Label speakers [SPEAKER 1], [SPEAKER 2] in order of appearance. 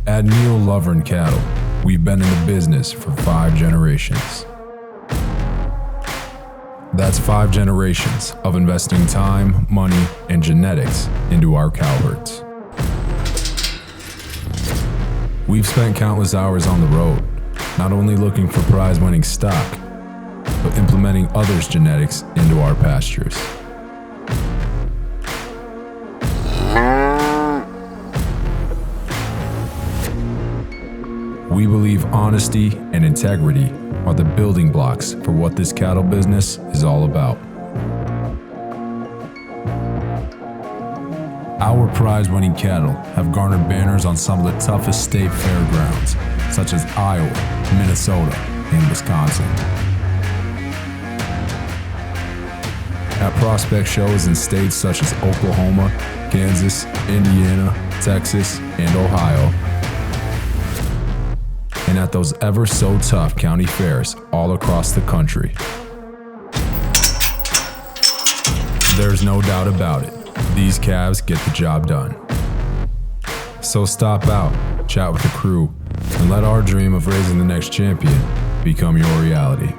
[SPEAKER 1] At Lovrien Cattle, we've been in the business for 5 generations. That's 5 generations of investing time, money, and genetics into our cow herds. We've spent countless hours on the road, not only looking for prize-winning stock, but implementing others' genetics into our pastures. We believe honesty and integrity are the building blocks for what this cattle business is all about. Our prize-winning cattle have garnered banners on some of the toughest state fairgrounds, such as Iowa, Minnesota, and Wisconsin. At prospect shows in states such as Oklahoma, Kansas, Indiana, Texas, and Ohio, and at those ever so tough county fairs all across the country. There's no doubt about it, these calves get the job done. So stop out, chat with the crew, and let our dream of raising the next champion become your reality.